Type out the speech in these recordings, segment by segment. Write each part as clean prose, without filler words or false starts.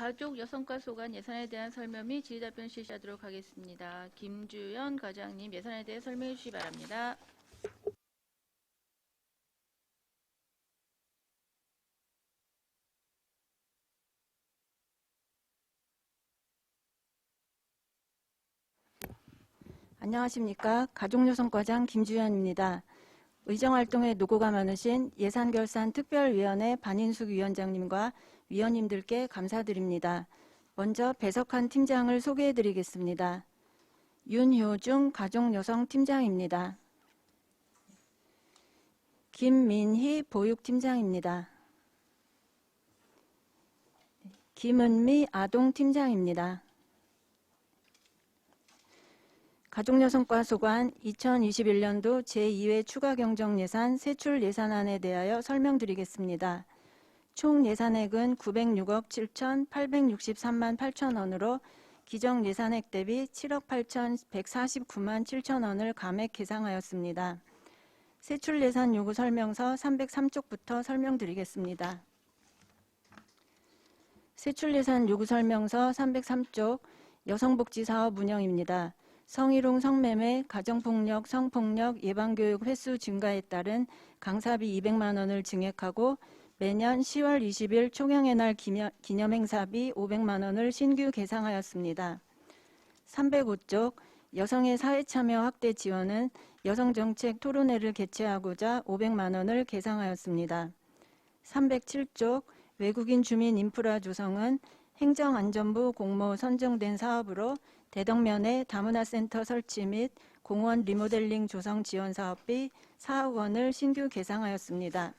가족 여성과 소관 예산에 대한 설명 및 질의답변 실시하도록 하겠습니다. 김주연 과장님 예산에 대해 설명해 주시기 바랍니다. 안녕하십니까. 가족여성과장 김주연입니다. 의정활동에 노고가 많으신 예산결산특별위원회 반인숙 위원장님과 위원님들께 감사드립니다. 먼저 배석한 팀장을 소개해드리겠습니다. 윤효중 가족여성팀장입니다. 김민희 보육팀장입니다. 김은미 아동팀장입니다. 가족여성과 소관 2021년도 제2회 추가경정예산 세출예산안에 대하여 설명드리겠습니다. 총 예산액은 906억 7,863만 8천원으로 기정예산액 대비 7억 8,149만 7천원을 감액 계상하였습니다. 세출예산 요구 설명서 303쪽부터 설명드리겠습니다. 세출예산 요구 설명서 303쪽 여성복지사업 운영입니다. 성희롱, 성매매, 가정폭력, 성폭력 예방교육 횟수 증가에 따른 강사비 200만 원을 증액하고 매년 10월 20일 총영의 날 기념행사비 500만 원을 신규 계상하였습니다. 305쪽 여성의 사회참여 확대 지원은 여성정책 토론회를 개최하고자 500만 원을 계상하였습니다. 307쪽 외국인 주민 인프라 조성은 행정안전부 공모 선정된 사업으로 대덕면에 다문화센터 설치 및 공원 리모델링 조성 지원 사업비 4억 원을 신규 계상하였습니다.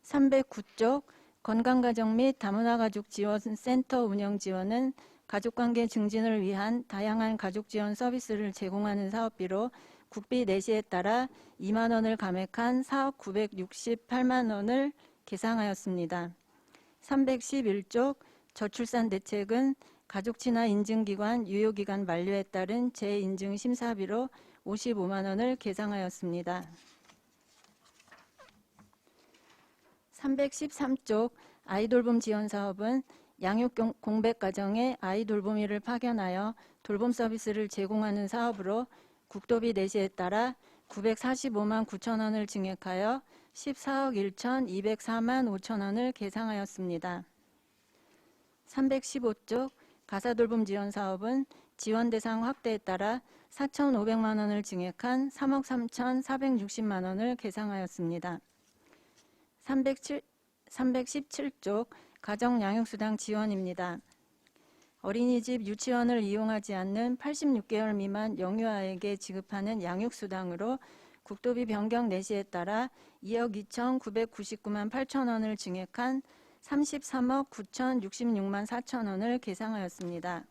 309쪽 건강가정 및 다문화가족 지원센터 운영 지원은 가족관계 증진을 위한 다양한 가족지원 서비스를 제공하는 사업비로 국비 내시에 따라 2만 원을 감액한 4억 968만 원을 계상하였습니다. 311쪽 저출산 대책은 가족친화 인증기관 유효기간 만료에 따른 재인증 심사비로 55만 원을 계상하였습니다. 313쪽 아이돌봄 지원사업은 양육 공백 가정에 아이돌봄이를 파견하여 돌봄 서비스를 제공하는 사업으로 국도비 내시에 따라 945만 9천 원을 증액하여 14억 1,204만 5천 원을 계상하였습니다. 315쪽 가사돌봄 지원사업은 지원 대상 확대에 따라 4,500만 원을 증액한 3억 3,460만 원을 계상하였습니다. 317쪽 가정양육수당 지원입니다. 어린이집 유치원을 이용하지 않는 86개월 미만 영유아에게 지급하는 양육수당으로 국도비 변경 내시에 따라 2억 2,999만 8천 원을 증액한 33억 9,066만 4천 원을 계상하였습니다.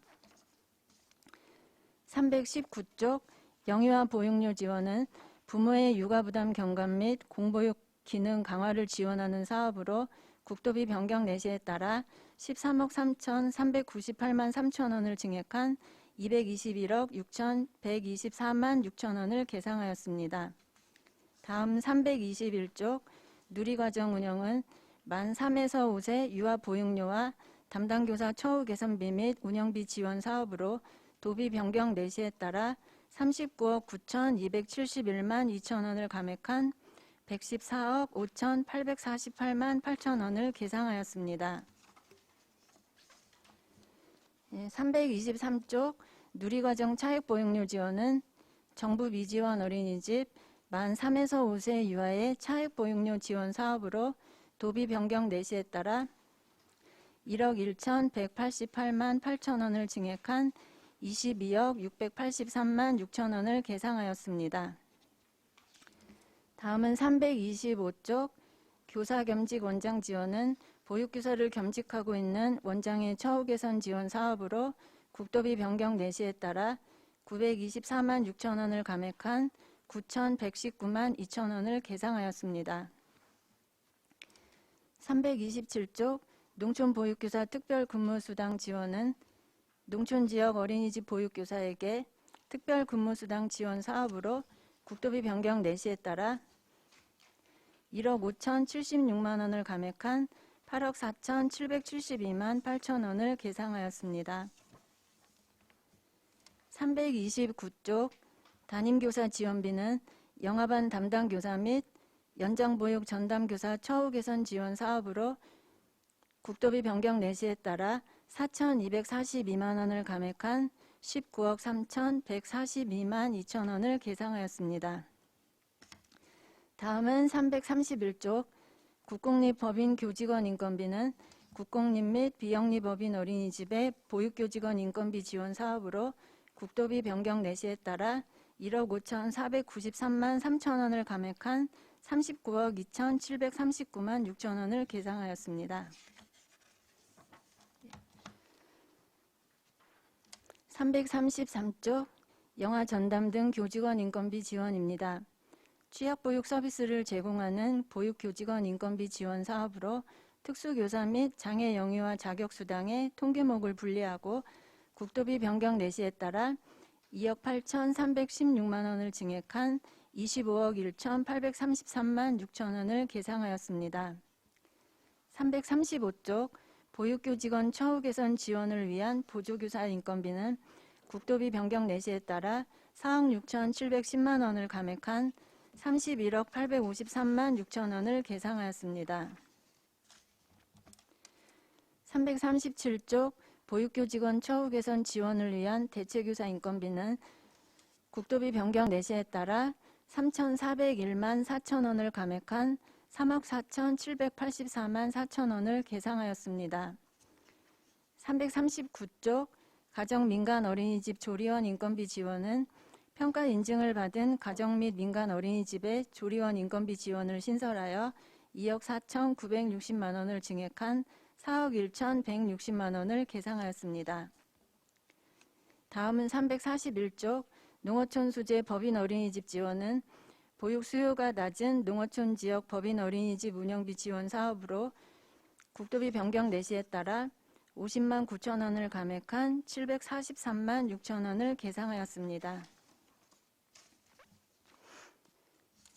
319쪽 영유아 보육료 지원은 부모의 육아부담 경감 및 공보육 기능 강화를 지원하는 사업으로 국도비 변경 내시에 따라 13억 3,398만 3천 원을 증액한 221억 6,124만 6천 원을 계상하였습니다. 다음 321쪽 누리과정 운영은 만 3에서 5세 유아 보육료와 담당교사 처우 개선비 및 운영비 지원 사업으로 도비 변경 내시에 따라 39억 9,271만 2천 원을 감액한 114억 5,848만 8천 원을 계상하였습니다. 323쪽 누리과정 차액보육료 지원은 정부 미지원 어린이집 만 3에서 5세 유아의 차액보육료 지원 사업으로 도비 변경 내시에 따라 1억 1,188만 8천 원을 증액한 22억 683만 6천 원을 계상하였습니다. 다음은 325쪽 교사겸직 원장 지원은 보육교사를 겸직하고 있는 원장의 처우 개선 지원 사업으로 국도비 변경 내시에 따라 924만 6천 원을 감액한 9,119만 2천 원을 계상하였습니다. 327쪽 농촌보육교사 특별근무수당 지원은 농촌지역 어린이집 보육교사에게 특별근무수당 지원 사업으로 국도비 변경 내시에 따라 1억 5,076만 원을 감액한 8억 4,772만 8천 원을 계상하였습니다. 329쪽 담임교사 지원비는 영아반 담당 교사 및 연장보육 전담교사 처우 개선 지원 사업으로 국도비 변경 내시에 따라 4,242만 원을 감액한 19억 3,142만 2천 원을 계상하였습니다. 다음은 331쪽 국공립법인 교직원 인건비는 국공립 및 비영리법인 어린이집의 보육교직원 인건비 지원 사업으로 국도비 변경 내시에 따라 1억 5,493만 3천 원을 감액한 39억 2,739만 6천 원을 계상하였습니다. 333쪽 영아 전담 등 교직원 인건비 지원입니다. 취약보육 서비스를 제공하는 보육교직원 인건비 지원 사업으로 특수교사 및 장애 영유아 자격수당의 통계목을 분리하고 국도비 변경 내시에 따라 2억 8,316만 원을 증액한 25억 1,833만 6천 원을 계상하였습니다. 335쪽 보육교직원 처우 개선 지원을 위한 보조교사 인건비는 국도비 변경 내시에 따라 4억 6,710만 원을 감액한 31억 853만 6천 원을 계상하였습니다. 337쪽 보육교직원 처우 개선 지원을 위한 대체교사 인건비는 국도비 변경 내시에 따라 3,401만 4천 원을 감액한 3억 4,784만 4천 원을 계상하였습니다. 339쪽 가정 민간 어린이집 조리원 인건비 지원은 평가 인증을 받은 가정 및 민간 어린이집의 조리원 인건비 지원을 신설하여 2억 4,960만 원을 증액한 4억 1,160만 원을 계상하였습니다. 다음은 341쪽 농어촌 소재 법인 어린이집 지원은 보육 수요가 낮은 농어촌 지역 법인 어린이집 운영비 지원 사업으로 국도비 변경 내시에 따라 50만 9천 원을 감액한 743만 6천 원을 계상하였습니다.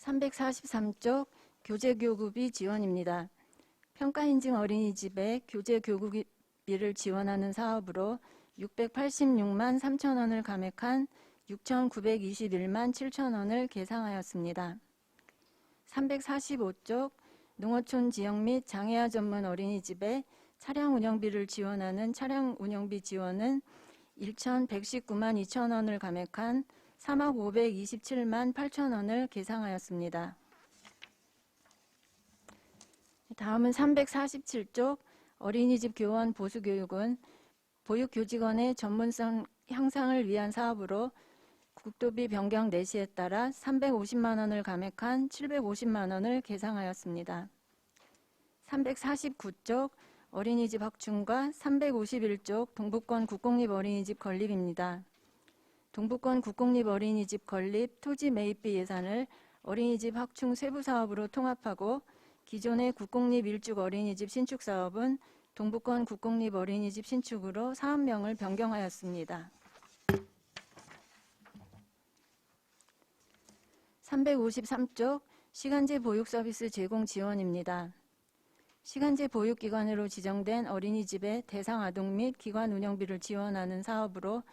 343쪽 교재교구비 지원입니다. 평가인증 어린이집에 교재교구비를 지원하는 사업으로 686만 3천 원을 감액한 6,921만 7천 원을 계상하였습니다. 345쪽 농어촌 지역 및 장애아 전문 어린이집에 차량 운영비를 지원하는 차량 운영비 지원은 1,119만 2천 원을 감액한 3억 527만 8천 원을 계상하였습니다. 다음은 347쪽 어린이집 교원 보수교육은 보육교직원의 전문성 향상을 위한 사업으로 국도비 변경 내시에 따라 350만 원을 감액한 750만 원을 계상하였습니다. 349쪽 어린이집 확충과 351쪽 동북권 국공립 어린이집 건립입니다. 동북권 국공립 어린이집 건립 토지 매입비 예산을 어린이집 확충 세부 사업으로 통합하고 기존의 국공립 일축 어린이집 신축 사업은 동북권 국공립 어린이집 신축으로 사업명을 변경하였습니다. 353쪽 시간제 보육 서비스 제공 지원입니다. 시간제 보육기관으로 지정된 어린이집의 대상 아동 및 기관 운영비를 지원하는 사업으로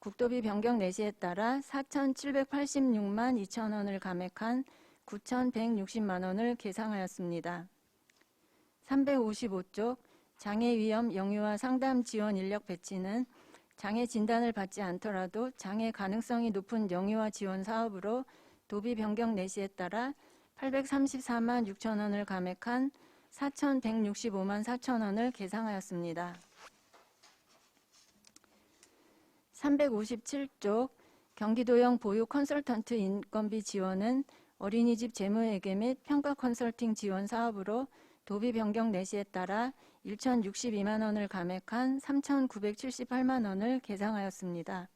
국도비 변경 내시에 따라 4,786만 2천 원을 감액한 9,160만 원을 계상하였습니다. 355쪽 장애 위험 영유아 상담 지원 인력 배치는 장애 진단을 받지 않더라도 장애 가능성이 높은 영유아 지원 사업으로 도비 변경 내시에 따라 834만 6천 원을 감액한 4,165만 4천 원을 계상하였습니다. 357쪽 경기도형 보육 컨설턴트 인건비 지원은 어린이집 재무회계 및 평가 컨설팅 지원 사업으로 도비 변경 내시에 따라 1,062만 원을 감액한 3,978만 원을 계상하였습니다.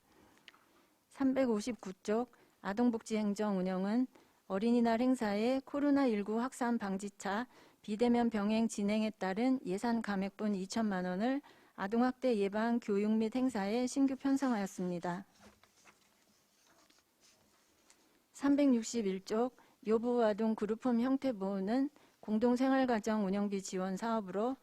359쪽 아동복지행정 운영은 어린이날 행사의 코로나19 확산 방지차 비대면 병행 진행에 따른 예산 감액분 2천만 원을 아동학대 예방 교육 및 행사에 신규 편성하였습니다. 361쪽 요보아동 그룹홈 형태보호는 공동생활가정 운영비 지원 사업으로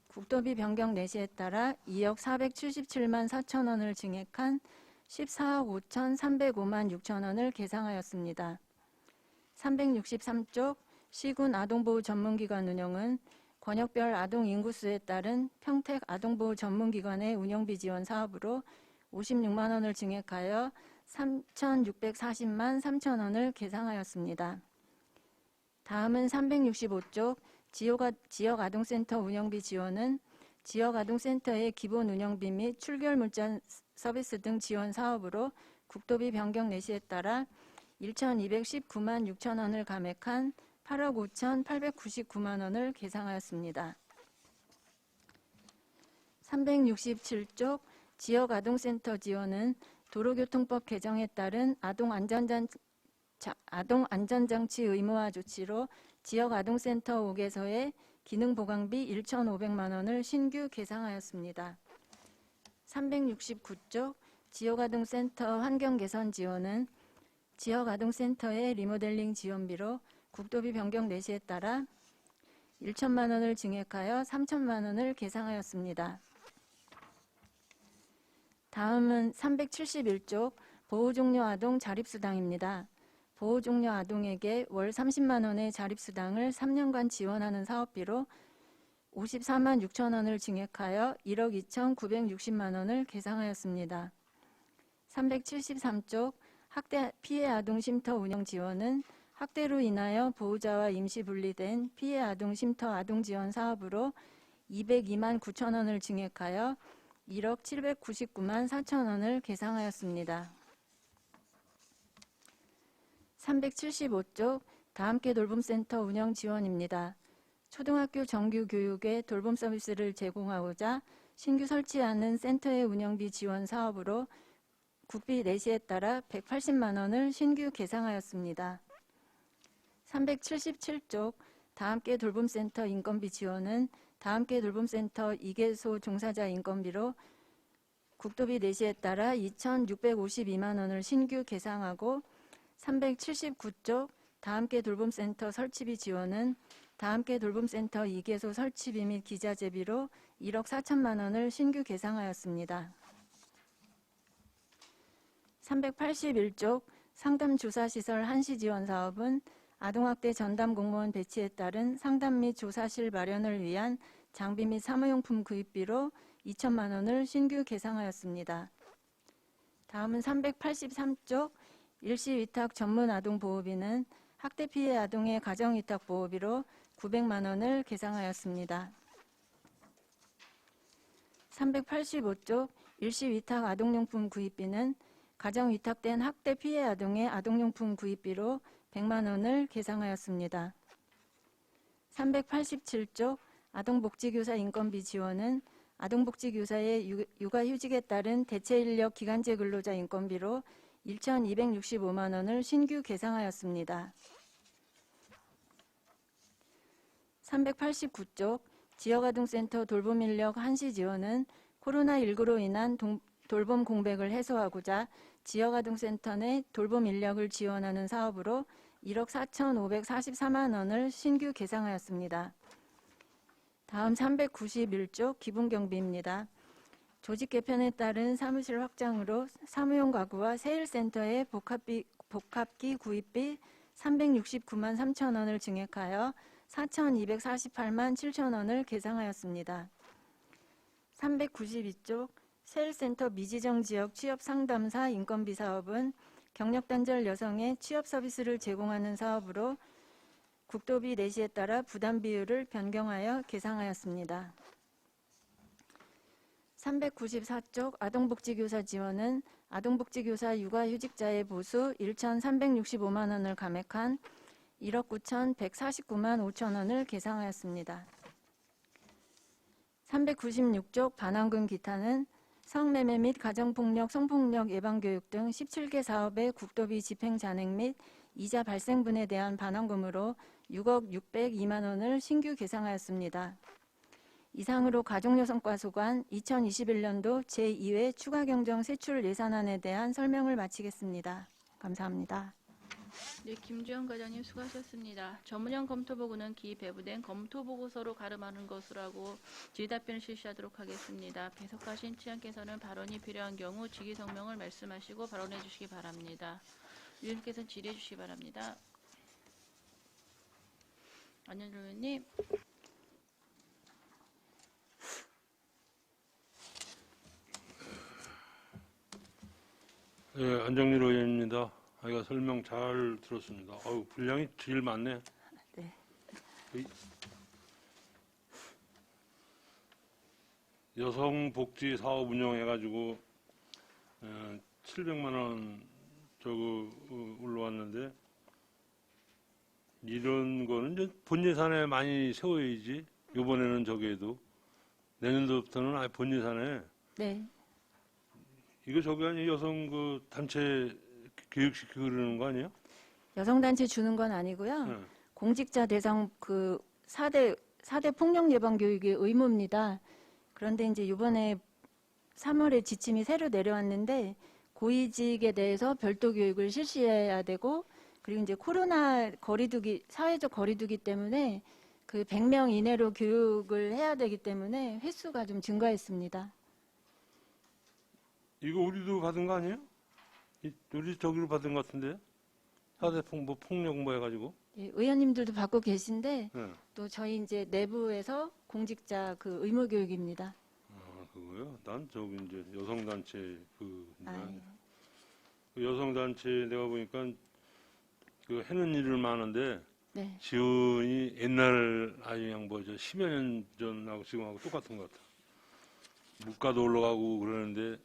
국도비 변경 내시에 따라 2억 477만 4천 원을 증액한 14억 5,305만 6천 원을 계상하였습니다. 363쪽 시군 아동보호 전문기관 운영은 권역별 아동 인구수에 따른 평택 아동보호 전문기관의 운영비 지원 사업으로 56만 원을 증액하여 3,640만 3천 원을 계상하였습니다. 다음은 365쪽 지역아동센터 운영비 지원은 지역아동센터의 기본 운영비 및 출결 문자 서비스 등 지원 사업으로 국도비 변경 내시에 따라 1,219만 6천 원을 감액한 8억 5,899만 원을 계상하였습니다. 367쪽 지역아동센터 지원은 도로교통법 개정에 따른 아동안전장치 의무화 조치로 지역아동센터 5개소에 기능보강비 1,500만 원을 신규 계상하였습니다. 369쪽 지역아동센터 환경개선 지원은 지역아동센터의 리모델링 지원비로 국도비 변경 내시에 따라 1천만 원을 증액하여 3천만 원을 계상하였습니다. 다음은 371쪽 보호종료 아동 자립수당입니다. 보호종료 아동에게 월 30만 원의 자립수당을 3년간 지원하는 사업비로 54만 6천 원을 증액하여 1억 2,960만 원을 계상하였습니다. 373쪽 학대 피해 아동 쉼터 운영 지원은 학대로 인하여 보호자와 임시 분리된 피해 아동 쉼터 아동 지원 사업으로 202만 9천 원을 증액하여 1억 799만 4천 원을 계상하였습니다. 375쪽 다함께 돌봄센터 운영 지원입니다. 초등학교 정규 교육에 돌봄 서비스를 제공하고자 신규 설치하는 센터의 운영비 지원 사업으로 국비 내시에 따라 180만 원을 신규 계상하였습니다. 377쪽 다함께 돌봄센터 인건비 지원은 다함께 돌봄센터 2개소 종사자 인건비로 국도비 내시에 따라 2,652만 원을 신규 계상하고 379쪽 다함께 돌봄센터 설치비 지원은 다함께 돌봄센터 2개소 설치비 및 기자재비로 1억 4천만 원을 신규 계상하였습니다. 381쪽 상담조사시설 한시지원 사업은 아동학대 전담 공무원 배치에 따른 상담 및 조사실 마련을 위한 장비 및 사무용품 구입비로 2천만 원을 신규 계상하였습니다. 다음은 383쪽 일시위탁 전문 아동보호비는 학대 피해 아동의 가정위탁 보호비로 900만 원을 계상하였습니다. 385쪽 일시위탁 아동용품 구입비는 가정위탁된 학대 피해 아동의 아동용품 구입비로 100만 원을 계상하였습니다. 387쪽 아동복지교사 인건비 지원은 아동복지교사의 육아휴직에 따른 대체인력 기간제 근로자 인건비로 1,265만 원을 신규 계상하였습니다. 389쪽 지역아동센터 돌봄인력 한시 지원은 코로나19로 인한 돌봄 공백을 해소하고자 지역아동센터 내 돌봄 인력을 지원하는 사업으로 1억 4,544만 원을 신규 계상하였습니다. 다음 391쪽 기본경비입니다. 조직 개편에 따른 사무실 확장으로 사무용 가구와 세일센터의 복합기 구입비 369만 3천 원을 증액하여 4,248만 7천 원을 계상하였습니다. 392쪽 세일센터 미지정 지역 취업 상담사 인건비 사업은 경력단절 여성의 취업 서비스를 제공하는 사업으로 국도비 내시에 따라 부담 비율을 변경하여 계상하였습니다. 394쪽 아동복지교사 지원은 아동복지교사 육아휴직자의 보수 1,365만 원을 감액한 1억 9,149만 5천 원을 계상하였습니다. 396쪽 반환금 기타는 성매매 및 가정폭력, 성폭력 예방교육 등 17개 사업의 국도비 집행 잔액 및 이자 발생분에 대한 반환금으로 6억 602만 원을 신규 계상하였습니다. 이상으로 가족여성과소관 2021년도 제2회 추가경정 세출 예산안에 대한 설명을 마치겠습니다. 감사합니다. 네, 김주현 과장님 수고하셨습니다. 전문형 검토보고는 기배부된 검토보고서로 가름하는 것이라고 질의답변을 실시하도록 하겠습니다. 배석하신 치안께서는 발언이 필요한 경우 직위성명을 말씀하시고 발언해 주시기 바랍니다. 위원님께서는 질의해 주시기 바랍니다. 안현주 의원님. 네, 안정일 의원입니다. 아이가 설명 잘 들었습니다. 아유, 분량이 제일 많네. 네. 여성복지 사업 운영해가지고 700만 원 저거 올라왔는데 이런 거는 이제 본 예산에 많이 세워야지. 이번에는 저기에도 내년도부터는 아예 본 예산에 네. 이거 저기 아니 여성 그 단체 교육시키고 그러는 거 아니에요? 여성단체 주는 건 아니고요. 네. 공직자 대상 그 4대 폭력 예방 교육이 의무입니다. 그런데 이제 이번에 3월에 지침이 새로 내려왔는데 고위직에 대해서 별도 교육을 실시해야 되고 그리고 이제 코로나 거리두기 사회적 거리두기 때문에 그 100명 이내로 교육을 해야 되기 때문에 횟수가 좀 증가했습니다. 이거 우리도 받은 거 아니에요? 우리 저기로 받은 것 같은데? 4대 폭력 뭐 해가지고. 예, 의원님들도 받고 계신데 네. 또 저희 이제 내부에서 공직자 그 의무 교육입니다. 아, 그거요? 난 저기 이제 여성단체 아, 예. 그 여성단체 내가 보니까 그 해는 일을 많은데 네. 지원이 옛날 아주 그냥 뭐저 10여 년 전하고 지금하고 똑같은 것 같아. 물가도 올라가고 그러는데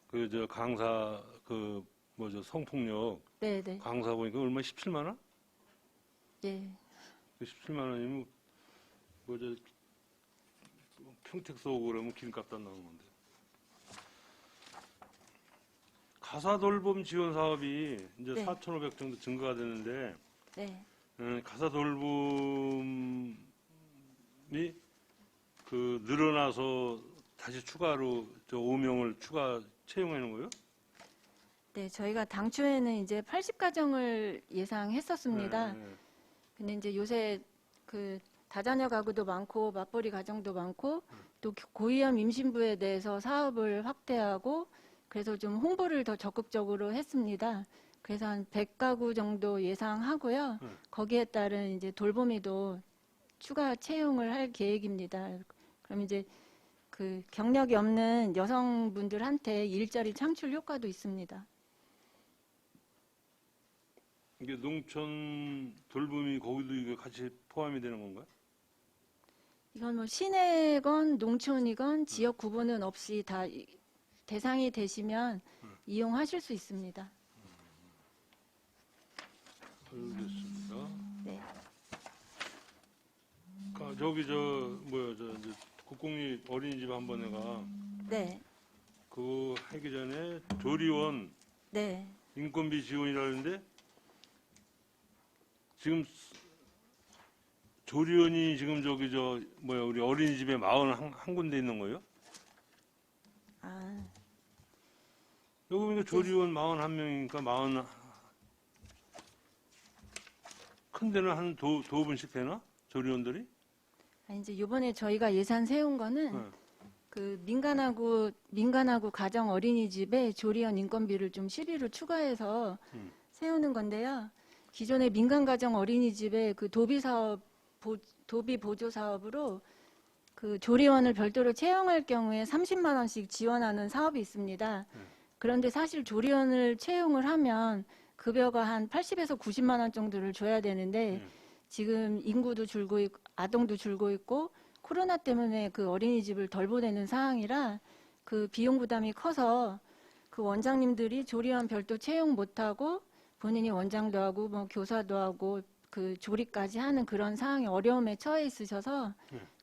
그 저 강사 그 뭐저 성폭력 네, 네. 강사 보니까 얼마 17만 원? 예. 그 17만 원이면 뭐저 평택서 오고 그러면 기름값도 안 나오는 건데. 가사 돌봄 지원 사업이 이제 네. 4,500 정도 증가가 되는데 네. 가사 돌봄이 그 늘어나서 다시 추가로 저 5명을 추가 채용해 놓은 거예요? 네, 저희가 당초에는 이제 80가정을 예상했었습니다. 네, 네. 근데 이제 요새 그 다자녀 가구도 많고 맞벌이 가정도 많고 또 고위험 임신부에 대해서 사업을 확대하고 그래서 좀 홍보를 더 적극적으로 했습니다. 그래서 한 100가구 정도 예상하고요. 거기에 따른 이제 돌보미도 추가 채용을 할 계획입니다. 그럼 이제 그 경력이 없는 여성분들한테 일자리 창출 효과도 있습니다. 이게 농촌 돌봄이 거기도 이게 같이 포함이 되는 건가요? 이건 뭐 시내건 농촌이건 지역 구분은 없이 다 대상이 되시면 이용하실 수 있습니다. 알겠습니다. 네. 저기 저 뭐야 저 이제 국공립 어린이집 한 번에가 네. 그거 하기 전에 조리원 네. 인건비 지원이라는데 지금 조리원이 지금 저기 저 뭐야 우리 어린이집에 41 군데 있는 거예요? 아, 여기 보니까 조리원 41명이니까 40 큰 데는 한 두 분씩 되나? 조리원들이? 아니, 이제 이번에 저희가 예산 세운 거는 네. 그 민간하고 가정 어린이집에 조리원 인건비를 좀 시비로 추가해서 세우는 건데요. 기존의 민간 가정 어린이집에 그 도비 보조 사업으로 그 조리원을 별도로 채용할 경우에 30만 원씩 지원하는 사업이 있습니다. 그런데 사실 조리원을 채용을 하면 급여가 한 80에서 90만 원 정도를 줘야 되는데 지금 인구도 줄고 있고 아동도 줄고 있고 코로나 때문에 그 어린이집을 덜 보내는 상황이라 그 비용 부담이 커서 그 원장님들이 조리원 별도 채용 못하고 본인이 원장도 하고 뭐 교사도 하고 그 조리까지 하는 그런 상황에 어려움에 처해 있으셔서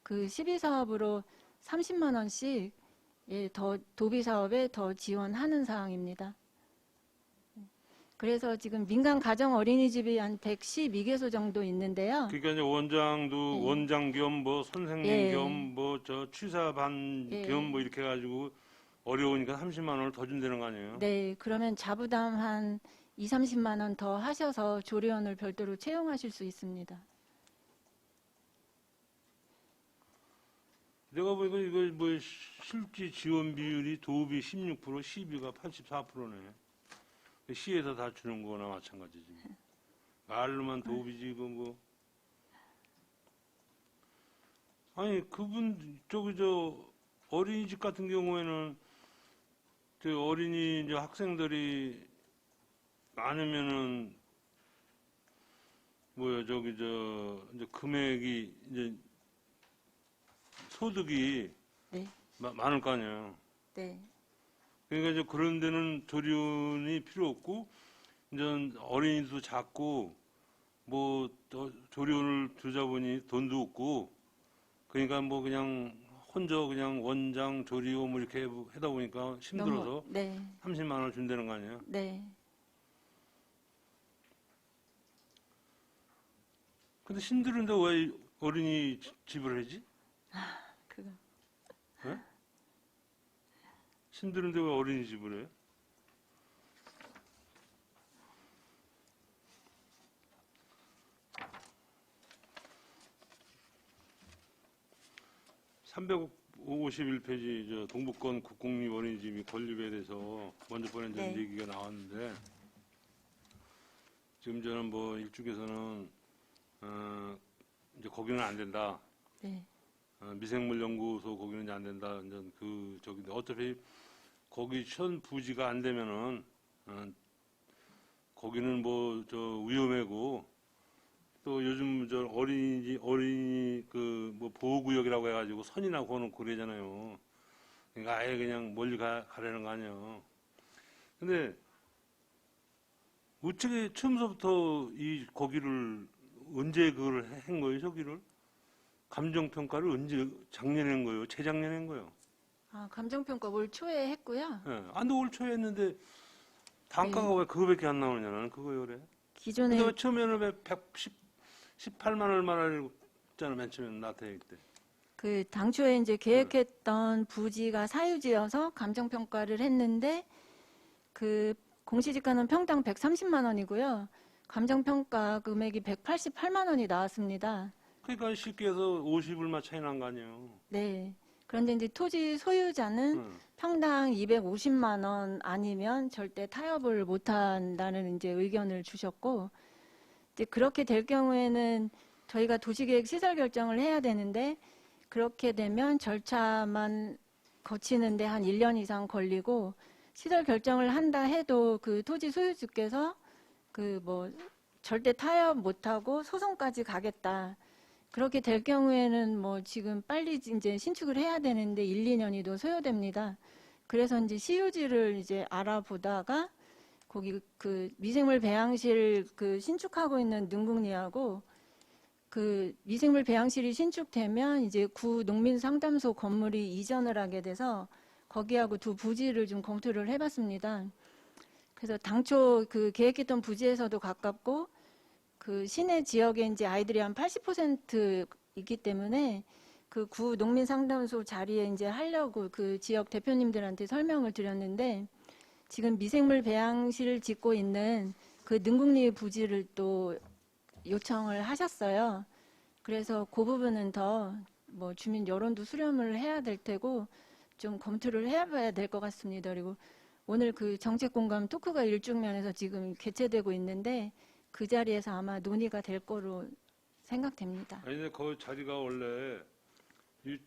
그 시비 사업으로 30만 원씩 더 도비 사업에 더 지원하는 상황입니다. 그래서 지금 민간 가정 어린이집이 한 112개소 정도 있는데요. 그러니까 이제 원장도 네. 원장 겸 뭐 선생님 예. 겸 뭐 저 취사반 예. 겸 뭐 이렇게 해가지고 어려우니까 30만 원을 더 준다는 거 아니에요? 네, 그러면 자부담 한 2, 30만 원 더 하셔서 조리원을 별도로 채용하실 수 있습니다. 내가 보니까 이거 뭐 실지 지원 비율이 도읍이 16%, 시비가 84%네. 시에서 다 주는 거나 마찬가지지. 말로만 도읍이지 이거 뭐. 아니 그분 저기 저 어린이집 같은 경우에는 저 어린이 이제 학생들이 많으면은 뭐야 저기 저 이제 금액이 이제 소득이 네. 많을 거 아니에요. 네. 그러니까 이제 그런 데는 조리원이 필요 없고 이제 어린이도 작고 뭐 또 조리원을 두자 보니 돈도 없고 그러니까 뭐 그냥 혼자 그냥 원장 조리원 뭐 이렇게 하다 보니까 힘들어서 네. 30만 원 준다는 거 아니에요? 네. 근데 힘들은데 왜 어린이 집을 하지? 그거. 네? 힘들은데 왜 어린이집을 해? (351페이지) 저 동북권 국공립 어린이집이 건립에 대해서 먼저 보낸다는 네. 얘기가 나왔는데 지금 저는 뭐 일쪽에서는 이제 거기는 안 된다. 네. 미생물 연구소 거기는 이제 안 된다. 이제 그 저기 어차피 거기 현 부지가 안 되면은 거기는 뭐 저 위험하고 또 요즘 저 어린이 그 뭐 보호구역이라고 해가지고 선이나 그어놓고 그러잖아요. 그러니까 아예 그냥 멀리 가라는 거 아니에요. 근데 어떻게 처음부터 이 거기를 언제 그걸 한 거예요, 저기를? 감정평가를 언제 작년에 한 거예요? 재작년에 한 거예요? 아, 감정평가 올 초에 했고요. 예. 안도 올 초에 했는데 단가가 네. 왜 그거밖에 안 나오냐, 나는 그거요, 그래. 기존에 근데 왜 처음에는 왜 118만 얼마를 했잖아, 맨 처음에 나태일 때. 그 당초에 이제 계획했던 부지가 사유지여서 감정평가를 했는데 그 공시지가는 평당 130만 원이고요. 감정평가 금액이 188만 원이 나왔습니다. 그러니까 쉽게 해서 50얼마 차이 난 거 아니에요. 네. 그런데 이제 토지 소유자는 응. 평당 250만 원 아니면 절대 타협을 못 한다는 이제 의견을 주셨고, 이제 그렇게 될 경우에는 저희가 도시계획 시설 결정을 해야 되는데, 그렇게 되면 절차만 거치는데 한 1년 이상 걸리고, 시설 결정을 한다 해도 그 토지 소유주께서 그 뭐 절대 타협 못하고 소송까지 가겠다. 그렇게 될 경우에는 뭐 지금 빨리 이제 신축을 해야 되는데 1, 2년이 더 소요됩니다. 그래서 이제 시유지를 이제 알아보다가 거기 그 미생물 배양실 그 신축하고 있는 능국리하고 그 미생물 배양실이 신축되면 이제 구 농민상담소 건물이 이전을 하게 돼서 거기하고 두 부지를 좀 검토를 해봤습니다. 그래서 당초 그 계획했던 부지에서도 가깝고 그 시내 지역에 이제 아이들이 한 80% 있기 때문에 그 구 농민상담소 자리에 이제 하려고 그 지역 대표님들한테 설명을 드렸는데 지금 미생물 배양실 짓고 있는 그 능국리 부지를 또 요청을 하셨어요. 그래서 그 부분은 더 뭐 주민 여론도 수렴을 해야 될 테고 좀 검토를 해봐야 될 것 같습니다. 그리고 오늘 그 정책공감 토크가 일중면에서 지금 개최되고 있는데 그 자리에서 아마 논의가 될 거로 생각됩니다. 아니, 근데 그 자리가 원래 우리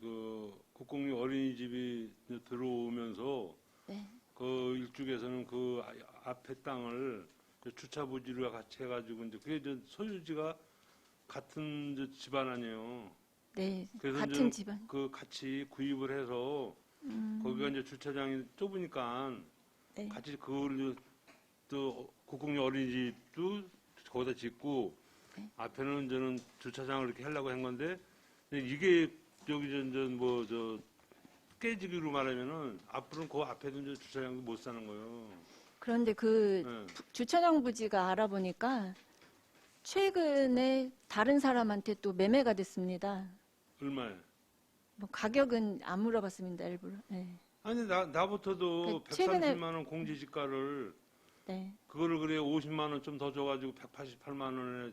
그 국공립 어린이집이 이제 들어오면서 네. 그 일쪽에서는 그 앞에 땅을 주차 부지로 같이 해가지고 이제 그게 이제 소유지가 같은 이제 집안 아니에요. 네, 그래서 같은 이제 집안. 그 같이 구입을 해서 거기가 이제 주차장이 좁으니까 네. 같이 그걸 또 국공립 어린이집도 거기다 짓고 네. 앞에는 저는 주차장을 이렇게 하려고 한 건데 이게 여기 뭐저 깨지기로 말하면은 앞으로는 그 앞에도 이제 주차장도 못 사는 거예요. 그런데 그 네. 주차장 부지가 알아보니까 최근에 다른 사람한테 또 매매가 됐습니다. 얼마에? 뭐 가격은 안 물어봤습니다, 일부러. 네. 아니 나부터도 그 최근에- 130만 원 공제지가를 네. 그거를 그래 50만 원 좀 더 줘가지고 188만 원에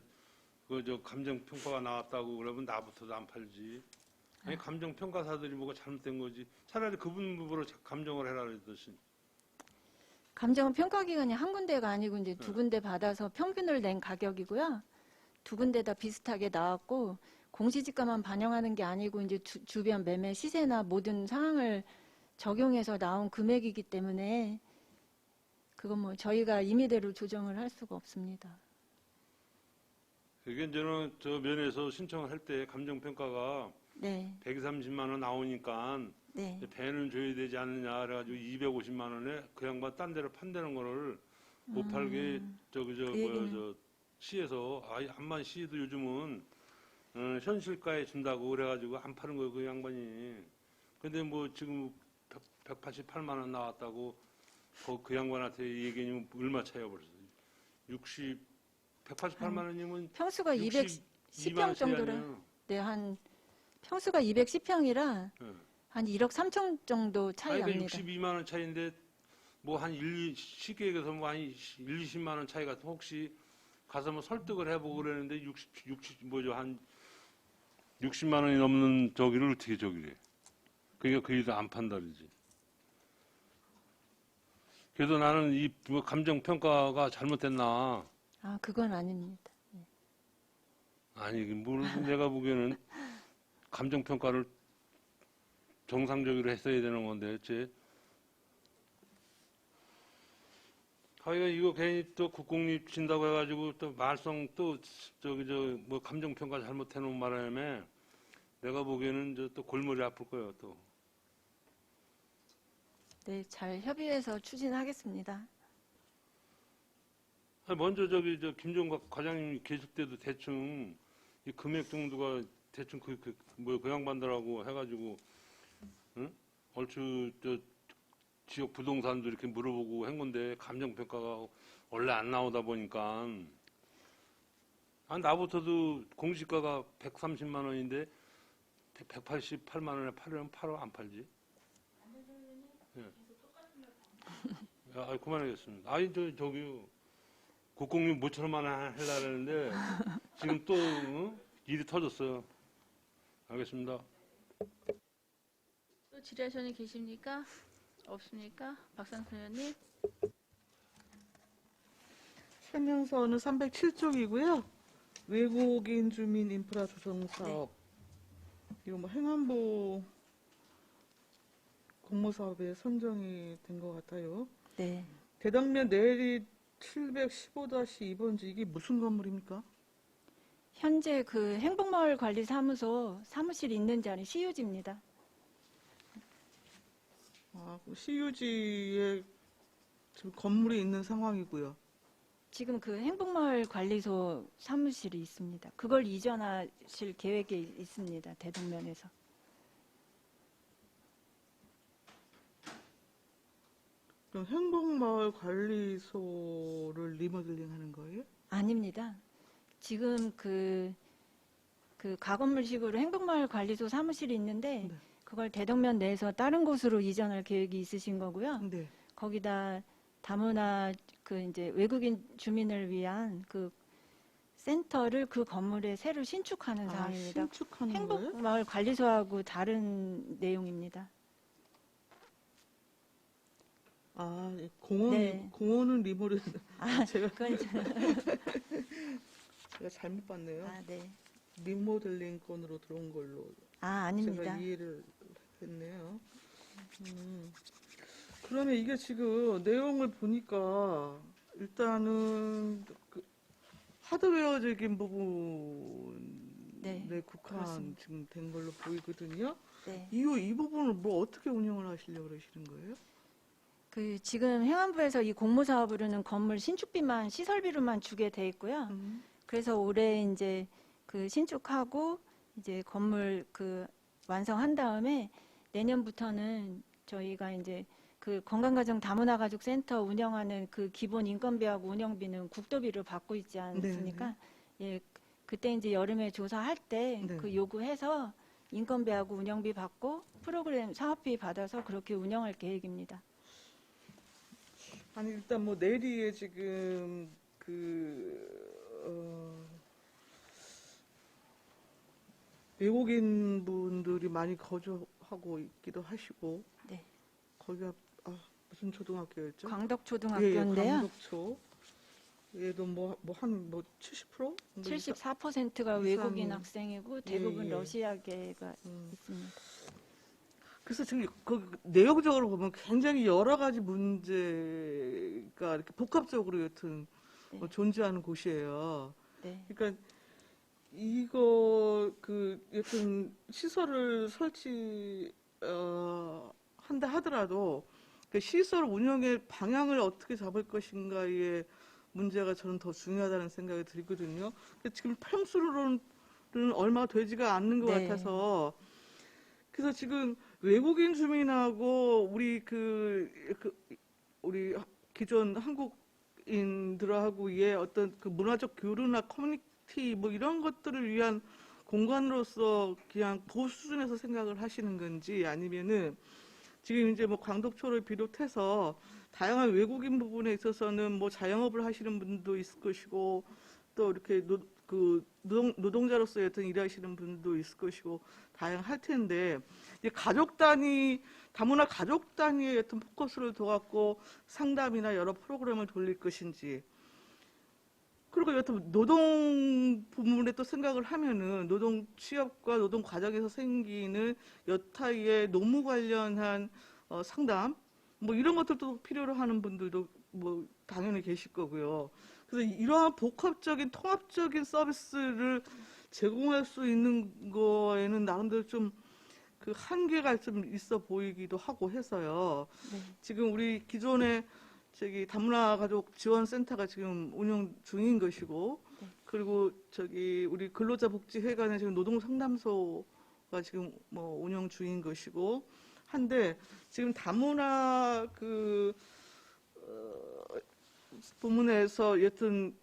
그 저 감정 평가가 나왔다고 그러면 나부터도 안 팔지. 아니 감정 평가사들이 뭐가 잘못된 거지. 차라리 그분 부부로 감정을 해라 그랬듯이. 감정 평가 기관이 한 군데가 아니고 이제 두 군데 받아서 평균을 낸 가격이고요. 두 군데 다 비슷하게 나왔고 공시지가만 반영하는 게 아니고 이제 주변 매매 시세나 모든 상황을 적용해서 나온 금액이기 때문에 그건 뭐 저희가 임의대로 조정을 할 수가 없습니다. 이게 저는 저 면에서 신청을 할 때 감정 평가가 네, 130만 원 나오니까 네, 배는 줘야 되지 않느냐 그래가지고 250만 원에 그 양반 딴 데로 판다는 거를 못 팔게 저기 저 그 뭐야 얘기는- 저 시에서 아예 한만 시도 요즘은 현실가에 준다고 그래가지고 안 파는 거예요 그 양반이. 근데 뭐 지금 188만 원 나왔다고 그 양반한테 얘기하면 얼마 차이야 벌써 188만 원이면 평수가 210평 정도라. 아니야. 네, 한 평수가 210평이라 예. 한 1억 3천 정도 차이 아니, 납니다. 62만 원 차이인데 뭐 한 10개에서 뭐 한 1, 20만 원 차이 같은 혹시 가서 뭐 설득을 해보고 그러는데 60 60만 원이 넘는 저기를 어떻게 저기래. 그러니까 그 일도 안 판다 그러지. 그래도 나는 이 뭐 감정 평가가 잘못됐나. 아, 그건 아닙니다. 아니, 뭘 내가 보기에는 감정 평가를 정상적으로 했어야 되는 건데, 쟤. 하여간 이거 괜히 또 국공립 진다고 해가지고 또 말썽 또 저기 저 뭐 감정 평가 잘못해 놓은 바람에 내가 보기에는 저 또 골머리 아플 거예요 또. 네, 잘 협의해서 추진하겠습니다. 아니, 먼저 저기 저 김종각 과장님이 계실 때도 대충 이 금액 정도가 대충 그 양반들하고 해가지고 응? 얼추 저 지역 부동산도 이렇게 물어보고 한 건데 감정 평가가 원래 안 나오다 보니까 나부터도 공시가가 130만 원인데 188만 원에 팔으면 팔어 안 팔지? 예. 아, 그만하겠습니다. 아니 저기요. 국공립 모처럼만 하려고 했는데 지금 또 일이 터졌어요. 알겠습니다. 또 질의하시는 분 계십니까? 없습니까? 박상선 의원님. 설명서는 307쪽이고요. 외국인 주민 인프라 조성 사업. 이거 뭐 행안부 공모 사업에 선정이 된 것 같아요. 네, 대당면 내리 715-2번지 이게 무슨 건물입니까? 현재 그 행복마을 관리사무소 사무실이 있는 자리 CU지입니다. 아, CU지에 지금 건물이 있는 상황이고요. 지금 그 행복마을 관리소 사무실이 있습니다. 그걸 이전하실 계획이 있습니다. 대동면에서. 그럼 행복마을 관리소를 리모델링 하는 거예요? 아닙니다. 지금 그 가건물식으로 행복마을 관리소 사무실이 있는데 네. 그걸 대동면 내에서 다른 곳으로 이전할 계획이 있으신 거고요. 네. 거기다 다문화 그 이제 외국인 주민을 위한 그 센터를 그 건물에 새로 신축하는 아, 사항입니다. 신축하는 거예요? 행복마을 관리소하고 다른 내용입니다. 아, 공원, 네. 공원은 리모델링. 제가 그건 잘못 봤네요. 네. 리모델링 건으로 들어온 걸로 제가 아닙니다. 이해를 했네요. 그러면 이게 지금 내용을 보니까 일단은 그 하드웨어적인 부분에 네, 국한 그렇습니다. 지금 된 걸로 보이거든요. 네. 이 부분을 뭐 어떻게 운영을 하시려고 그러시는 거예요? 그 지금 행안부에서 이 공모 사업으로는 건물 신축비만 시설비로만 주게 돼 있고요. 그래서 올해 이제 그 신축하고 이제 건물 그 완성한 다음에 내년부터는 저희가 이제 그 건강가정 다문화가족센터 운영하는 그 기본 인건비하고 운영비는 국도비를 받고 있지 않습니까? 예, 그때 이제 여름에 조사할 때 네. 그 요구해서 인건비하고 운영비 받고 프로그램 사업비 받아서 그렇게 운영할 계획입니다. 아니 일단 뭐 내리에 지금 외국인 분들이 많이 거주하고 있기도 하시고 네. 거기가 무슨 초등학교였죠? 예, 광덕초등학교인데요. 광덕초. 얘도 한 70%? 74%가 이상- 외국인 학생이고 대부분 예. 러시아계가 음. 있습니다. 그래서 지금 그 내용적으로 보면 굉장히 여러 가지 문제가 이렇게 복합적으로 여튼 네. 존재하는 곳이에요. 네. 그러니까 이거 여튼 시설을 한다 하더라도 그 시설 운영의 방향을 어떻게 잡을 것인가의 문제가 저는 더 중요하다는 생각이 들거든요. 근데 지금 평수로는 얼마 되지가 않는 것 네. 같아서 그래서 지금 외국인 주민하고 우리 기존 한국인들하고의 어떤 그 문화적 교류나 커뮤니티 뭐 이런 것들을 위한 공간으로서 그냥 그 수준에서 생각을 하시는 건지 아니면은 지금 이제 뭐 광덕초를 비롯해서 다양한 외국인 부분에 있어서는 뭐 자영업을 하시는 분도 있을 것이고 또 이렇게 노동자로서 여튼 일하시는 분도 있을 것이고 다양할 텐데 이제 다문화 가족 단위의 어떤 포커스를 둬갖고 상담이나 여러 프로그램을 돌릴 것인지 그리고 여튼 노동 부분에 또 생각을 하면은 노동 취업과 노동 과정에서 생기는 여타의 노무 관련한 상담 뭐 이런 것들도 필요로 하는 분들도 뭐 당연히 계실 거고요. 그래서 이러한 복합적인 통합적인 서비스를 제공할 수 있는 거에는 나름대로 좀 그 한계가 좀 있어 보이기도 하고 해서요. 네. 지금 우리 기존에 다문화 가족 지원센터가 지금 운영 중인 것이고, 네. 그리고 우리 근로자복지회관에 지금 노동상담소가 지금 뭐 운영 중인 것이고, 한데 지금 다문화 부문에서 여튼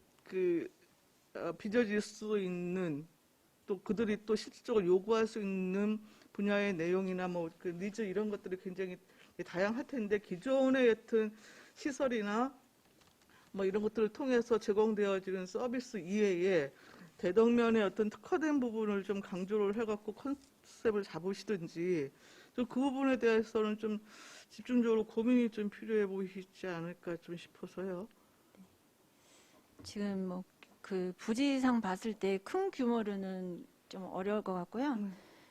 빚어질 수 있는 또 그들이 또 실질적으로 요구할 수 있는 분야의 내용이나 뭐 니즈 이런 것들이 굉장히 다양할 텐데 기존의 여튼 시설이나 뭐 이런 것들을 통해서 제공되어지는 서비스 이외에 대덕면의 어떤 특화된 부분을 좀 강조를 해갖고 컨셉을 잡으시든지 좀 그 부분에 대해서는 좀 집중적으로 고민이 좀 필요해 보이시지 않을까 좀 싶어서요. 지금 뭐 그 부지상 봤을 때 큰 규모로는 좀 어려울 것 같고요.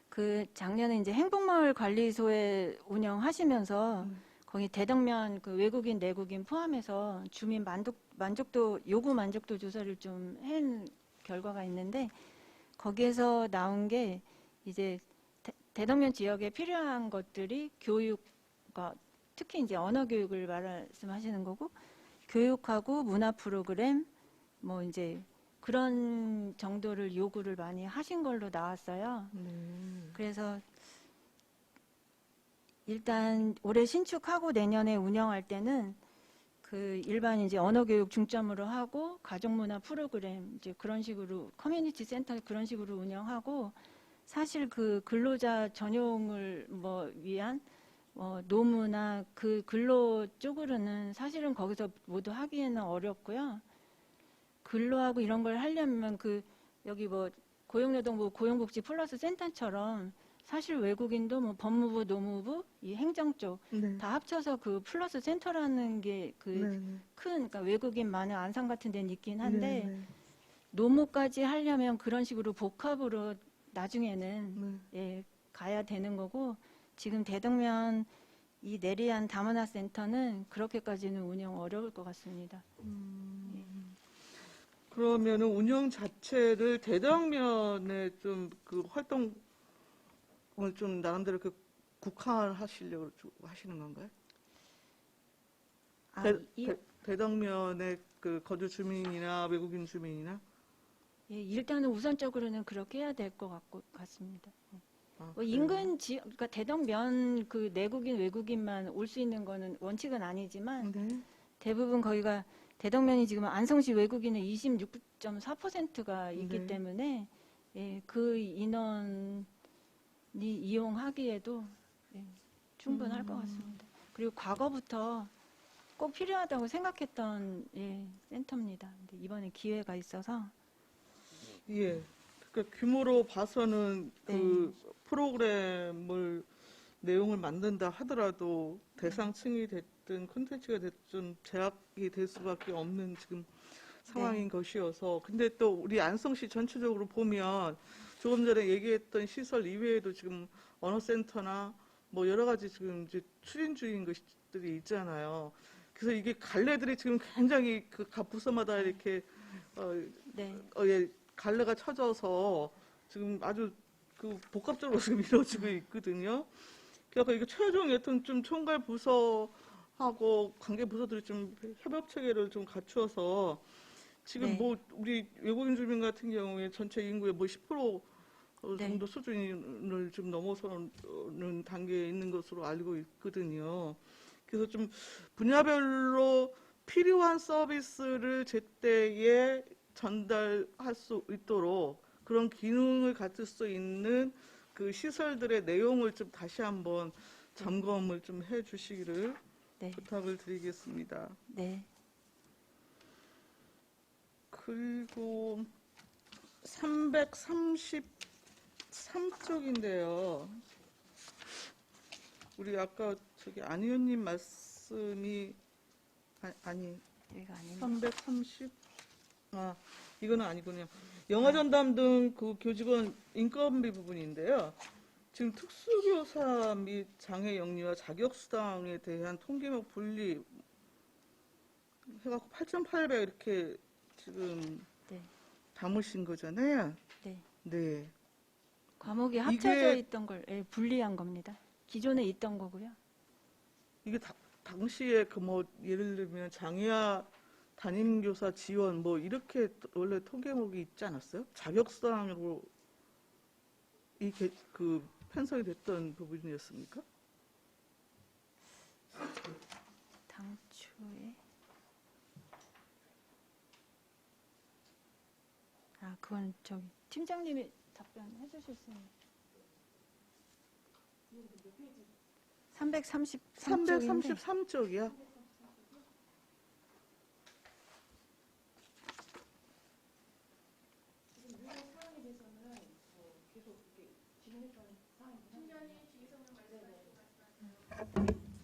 그 작년에 이제 행복마을 관리소에 운영하시면서 거기 대덕면 그 외국인 내국인 포함해서 주민 요구 만족도 조사를 좀 한 결과가 있는데 거기에서 나온 게 이제 대덕면 지역에 필요한 것들이 교육과 특히 이제 언어 교육을 말씀하시는 거고 교육하고 문화 프로그램 뭐 이제 그런 정도를 요구를 많이 하신 걸로 나왔어요. 그래서 일단 올해 신축하고 내년에 운영할 때는 그 일반 이제 언어 교육 중점으로 하고 가족 문화 프로그램 이제 그런 식으로 커뮤니티 센터 그런 식으로 운영하고 사실 그 근로자 전용을 뭐 위한 노무나 그 근로 쪽으로는 사실은 거기서 모두 하기에는 어렵고요. 근로하고 이런 걸 하려면 여기 뭐 고용노동부 고용복지 플러스 센터처럼 사실 외국인도 뭐 법무부, 노무부, 이 행정 쪽 다 합쳐서 그 플러스 센터라는 게 그러니까 외국인 많은 안산 같은 데는 있긴 한데 노무까지 하려면 그런 식으로 복합으로 나중에는 가야 되는 거고 지금 대덕면 이 내리안 다문화 센터는 그렇게까지는 운영 어려울 것 같습니다. 그러면은 운영 자체를 대덕면에 좀 그 활동을 좀 나름대로 국한하시려고 하시는 건가요? 대덕면의 그 거주 주민이나 외국인 주민이나? 예, 일단은 우선적으로는 그렇게 해야 될 것 같습니다. 인근 지역, 그러니까 대덕면 그 내국인 외국인만 올 수 있는 거는 원칙은 아니지만 대부분 거기가 대덕면이 지금 안성시 외국인의 26.4%가 있기 때문에 그 인원이 이용하기에도 충분할 것 같습니다. 그리고 과거부터 꼭 필요하다고 생각했던 센터입니다. 근데 이번에 기회가 있어서 예. 그러니까 규모로 봐서는 그 프로그램을 내용을 만든다 하더라도 대상층이 됐든 콘텐츠가 됐든 제약이 될 수밖에 없는 지금 상황인 것이어서 근데 또 우리 안성시 전체적으로 보면 조금 전에 얘기했던 시설 이외에도 지금 언어센터나 뭐 여러 가지 지금 이제 추진 중인 것들이 있잖아요. 그래서 이게 갈래들이 지금 굉장히 그 각 부서마다 이렇게 갈래가 쳐져서 지금 아주 그 복합적으로 지금 이루어지고 있거든요. 그래서 이거 최종 여튼 좀 총괄 부서하고 관계 부서들이 좀 협업 체계를 좀 갖추어서 지금 뭐 우리 외국인 주민 같은 경우에 전체 인구의 뭐 10% 정도 수준을 좀 넘어서는 단계에 있는 것으로 알고 있거든요. 그래서 좀 분야별로 필요한 서비스를 제때에 전달할 수 있도록 그런 기능을 갖출 수 있는 그 시설들의 내용을 좀 다시 한번 점검을 좀 해주시기를 부탁을 드리겠습니다. 네. 그리고 333쪽인데요. 우리 아까 저기 안 의원님 말씀이 아니 여기가 아닌데. 330 이거는 아니군요. 영어 전담 등 그 교직원 인건비 부분인데요. 지금 특수교사 및 장애 영리와 자격 수당에 대한 통계목 분리 해갖고 8,800 이렇게 지금 담으신 거잖아요. 네. 과목이 합쳐져 있던 걸 분리한 겁니다. 기존에 있던 거고요. 이게 당시에 그 뭐 예를 들면 장애아 담임교사 지원 뭐 이렇게 원래 통계목이 있지 않았어요? 자격수당으로 이게 그 편성이 됐던 부분이었습니까? 당초에 그건 저기 팀장님이 답변해 주실 수 있는 333쪽인데 333쪽이야.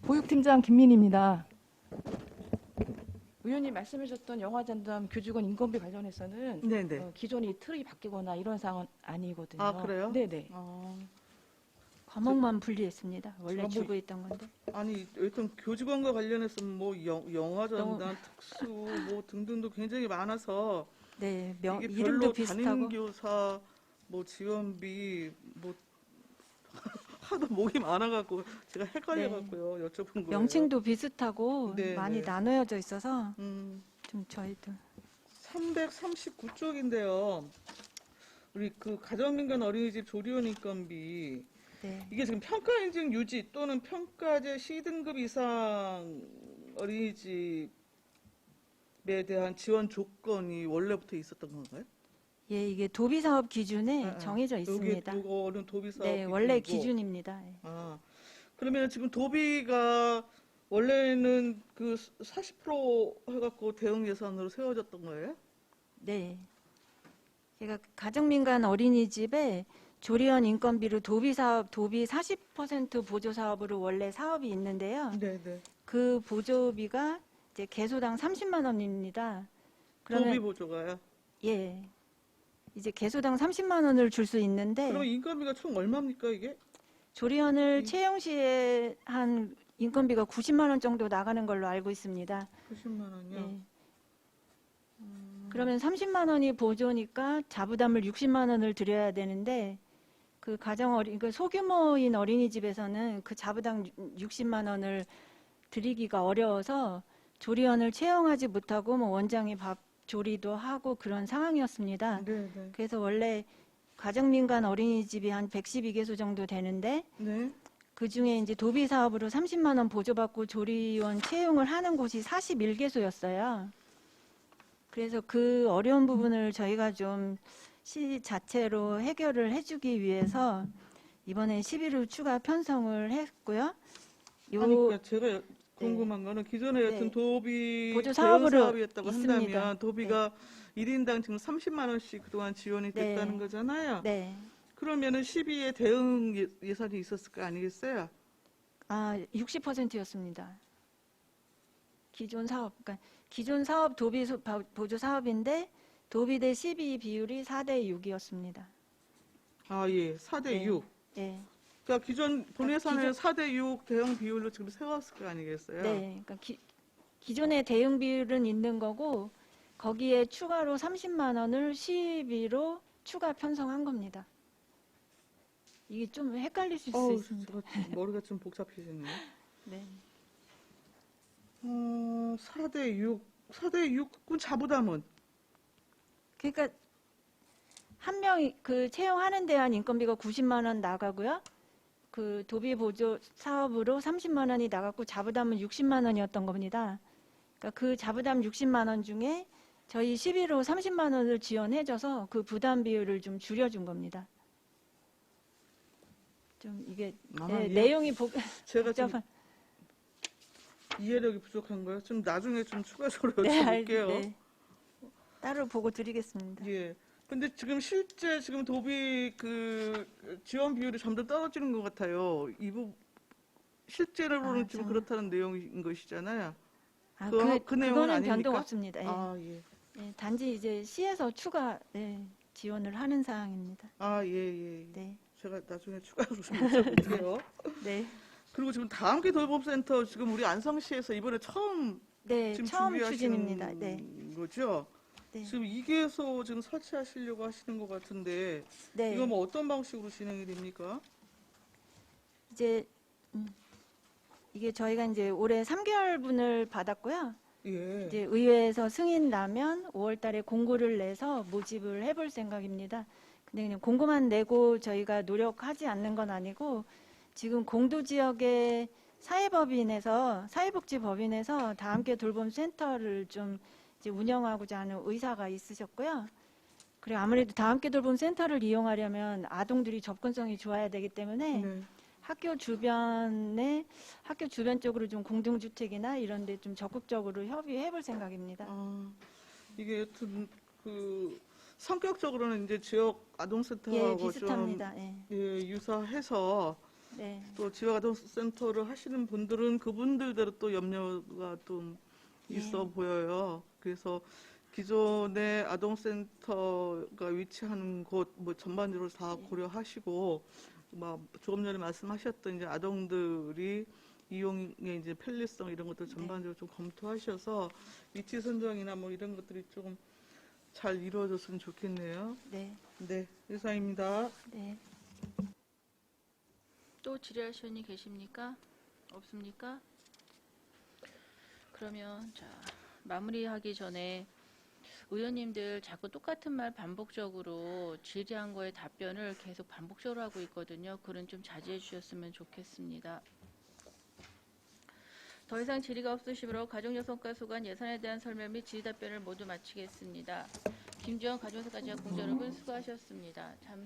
보육팀장 김민희입니다. 의원님 말씀하셨던 영화전담 교직원 인건비 관련해서는 네네. 기존이 틀이 바뀌거나 이런 상황은 아니거든요. 아, 그래요? 네네. 과목만 분리했습니다. 원래 뭐- 주고 있던 건데. 아니 여튼 교직원과 관련해서 뭐 영화 전담 특수 뭐 등등도 굉장히 많아서 네, 이게 이름도 별로 비슷하고. 담임교사 뭐 지원비 뭐 하도 목이 많아갖고 제가 헷갈려갖고요 여쭤본 거예요. 명칭도 비슷하고 네, 많이 네. 나누어져 있어서 음, 좀 저희도 339쪽인데요. 우리 그 가정민간 어린이집 조리원 인건비 이게 지금 평가 인증 유지 또는 평가제 C등급 이상 어린이집에 대한 지원 조건이 원래부터 있었던 건가요? 이게 도비 사업 기준에 정해져 있습니다. 이거는 도비 사업 네, 원래 기준이고. 기준입니다. 그러면 지금 도비가 원래는 그 40% 해갖고 대응 예산으로 세워졌던 거예요? 네. 제가 가정민간 어린이집에 조리원 인건비로 도비 사업, 도비 40% 보조 사업으로 원래 사업이 있는데요. 네네. 그 보조비가 이제 개소당 30만 원입니다. 도비 보조가요? 예. 이제 개소당 30만 원을 줄 수 있는데 그럼 인건비가 총 얼마입니까 이게? 조리원을 채용 시에 한 인건비가 90만 원 정도 나가는 걸로 알고 있습니다. 90만 원이요? 예. 그러면 30만 원이 보조니까 자부담을 60만 원을 드려야 되는데 그 그 소규모인 어린이집에서는 그 자부담 60만 원을 드리기가 어려워서 조리원을 채용하지 못하고 뭐 원장이 밥 조리도 하고 그런 상황이었습니다. 네네. 그래서 원래 가정민간 어린이집이 한 112개소 정도 되는데 네. 그 중에 이제 도비 사업으로 30만 원 보조받고 조리원 채용을 하는 곳이 41개소였어요. 그래서 그 어려운 부분을 저희가 좀 시 자체로 해결을 해주기 위해서 이번에 11호 추가 편성을 했고요. 아니 그러니까 제가 궁금한 거는 기존에 네. 여튼 도비 보조 대응 사업으로 사업이었다고 있습니다. 한다면 도비가 1인당 지금 30만 원씩 그동안 지원이 네. 됐다는 거잖아요. 네. 그러면은 12에 대응 예산이 있었을 거 아니겠어요? 아, 60%였습니다. 기존 사업, 그러니까 기존 사업 도비 보조 사업인데 도비 대 12 비율이 4대 6이었습니다. 아, 예. 4대 네. 6. 예. 그러니까 기존 본 예산에 기존- 4대 6 대응 비율로 지금 세웠을 거 아니겠어요? 네. 그러니까 기존의 대응 비율은 있는 거고 거기에 추가로 30만 원을 12로 추가 편성한 겁니다. 이게 좀 헷갈리실 수 어우, 있습니다. 제가 머리가 좀 복잡해지네요. 네. 4대 6. 4대 6군 자부담은? 그러니까 한 명이 그 채용하는 데 한 인건비가 90만 원 나가고요. 그 도비 보조 사업으로 30만 원이 나갔고 자부담은 60만 원이었던 겁니다. 그러니까 그 자부담 60만 원 중에 저희 11호 30만 원을 지원해줘서 그 부담 비율을 좀 줄여준 겁니다. 좀 이게 아, 네, 예. 내용이 제가 좀 복잡한. 이해력이 부족한 거예요. 좀 나중에 좀 추가적으로 네, 여쭤볼게요. 네. 따로 보고 드리겠습니다. 예. 근데 지금 실제 지금 도비 그 지원 비율이 점점 떨어지는 것 같아요. 실제로는 아, 지금 저- 그렇다는 내용인 것이잖아요. 아, 그 내용은 그거는 아닙니까? 변동 없습니다. 예. 아, 예. 예, 단지 이제 시에서 추가 지원을 하는 사항입니다. 아, 예, 예. 네, 제가 나중에 추가로 좀 여쭤볼게요. 네, 그리고 지금 다함께 돌봄센터 지금 우리 안성시에서 이번에 처음 네, 지금 처음 준비하시는 추진입니다. 네, 거죠? 네, 지금 2개소 지금 설치하시려고 하시는 것 같은데 네. 이거 뭐 어떤 방식으로 진행이 됩니까? 이제 이게 저희가 이제 올해 3개월분을 받았고요. 예. 이제 의회에서 승인 나면 5월달에 공고를 내서 모집을 해볼 생각입니다. 근데 그냥 공고만 내고 저희가 노력하지 않는 건 아니고 지금 공도 지역의 사회복지법인에서 다함께 돌봄 센터를 좀 이제 운영하고자 하는 의사가 있으셨고요. 그리고 아무래도 다함께 돌봄 센터를 이용하려면 아동들이 접근성이 좋아야 되기 때문에 네. 학교 주변 쪽으로 좀 공동주택이나 이런 데 좀 적극적으로 협의해 볼 생각입니다. 아, 이게 여튼 그 성격적으로는 이제 지역 예, 아동센터하고 비슷합니다. 예. 좀 유사해서 네. 또 지역 아동센터를 하시는 분들은 그분들대로 또 염려가 좀 있어 보여요. 그래서 기존의 아동센터가 위치하는 곳 뭐 전반적으로 다 고려하시고 조금 전에 말씀하셨던 이제 아동들이 이용의 이제 편리성 이런 것들 전반적으로 좀 검토하셔서 위치 선정이나 뭐 이런 것들이 좀 잘 이루어졌으면 좋겠네요. 네. 네, 이상입니다. 네. 또 질의하실 분이 계십니까? 없습니까? 그러면 자 마무리하기 전에 의원님들 자꾸 똑같은 말 반복적으로 질의한 거에 답변을 계속 반복적으로 하고 있거든요. 그런 좀 자제해 주셨으면 좋겠습니다. 더 이상 질의가 없으시므로 가정여성가수관 예산에 대한 설명 및 질의 답변을 모두 마치겠습니다. 김주영 가정여성가지와 공자 여러분 수고하셨습니다. 잠시